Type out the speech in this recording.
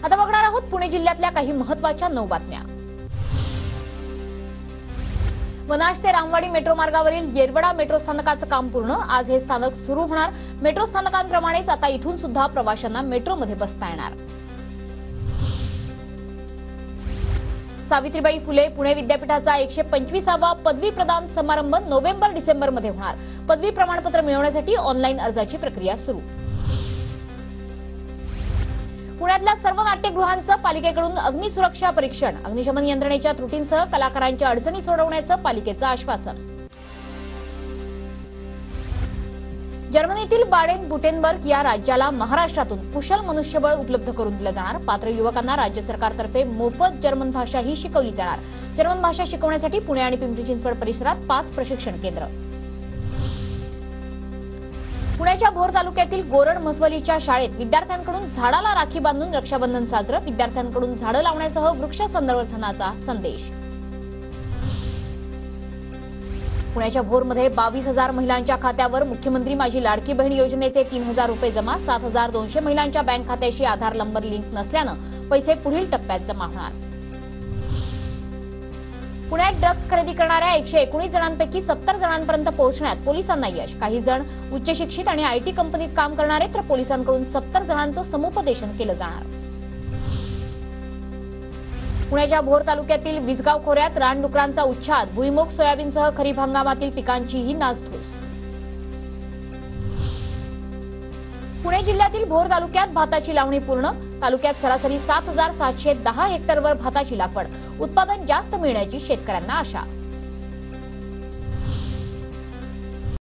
आता बघणार आहोत पुणे जिल्ह्यातल्या काही महत्त्वाच्या 9 बातम्या। वनाज ते रामवाडी मेट्रो मार्गावरील येरवडा मेट्रो स्थानकाचं काम पूर्ण। आज हे स्थानक सुरू होणार। मेट्रो स्थानकांप्रमाणेच आता इथून सुद्धा प्रवाशांना मेट्रोमध्ये बसता येणार। सावित्रीबाई फुले पुणे विद्यापीठाचा 125वा पदवी प्रदान समारंभ नोव्हेंबर-डिसेंबर मध्ये होणार। पदवी प्रमाणपत्र मिळवण्यासाठी ऑनलाईन अर्जाची प्रक्रिया सुरू। पुण्यातल्या सर्व नाट्यगृहांचं पालिकेकडून अग्निसुरक्षा परीक्षण। अग्निशमन यंत्रणेच्या त्रुटींसह कलाकारांच्या अडचणी सोडवण्याचं पालिकेचं आश्वासन। जर्मनीतील बाडेन-बुर्टेनबर्ग या राज्याला महाराष्ट्रातून कुशल मनुष्यबळ उपलब्ध करून दिलं जाणार। पात्र युवकांना राज्य सरकारतर्फे मोफत जर्मन भाषा ही शिकवली जाणार। जर्मन भाषा शिकवण्यासाठी पुणे आणि पिंपरी चिंचवड परिसरात 5 प्रशिक्षण केंद्र। पुण्याच्या भोर तालुक्यातील गोरड म्हसवलीच्या शाळेत विद्यार्थ्यांकडून झाडाला राखी बांधून रक्षाबंधन साजरं। विद्यार्थ्यांकडून झाडं लावण्यासह वृक्ष संवर्धनाचा संदेश। पुण्याच्या भोरमध्ये 22,000 महिलांच्या खात्यावर मुख्यमंत्री माझी लाडकी बहीण योजनेचे 3,000 रुपये जमा। 7,200 महिलांच्या बँक खात्याशी आधार नंबर लिंक नसल्यानं पैसे पुढील टप्प्यात जमा होणार। पुण्यात ड्रग्ज खरेदी करणाऱ्या 119 जणांपैकी 70 जणांपर्यंत पोहोचण्यात पोलिसांना यश। काही जण उच्च शिक्षित आणि आयटी कंपनीत काम करणारे तर पोलिसांकडून 70 जणांचं समुपदेशन केलं जाणार। पुण्याच्या भोर तालुक्यातील विसगाव खोऱ्यात रानडुकरांचा उच्छाद। भुईमुग सोयाबीनसह खरीप हंगामातील पिकांचीही नासधूस। पुणे जिल्ह्यातील भोर तालुक्यात भाताची लावणी पूर्ण। तालुक्यात सरासरी 7,710 हेक्टरवर भाताची लागवड। उत्पादन जास्त मिळण्याची शेतकऱ्यांना आशा।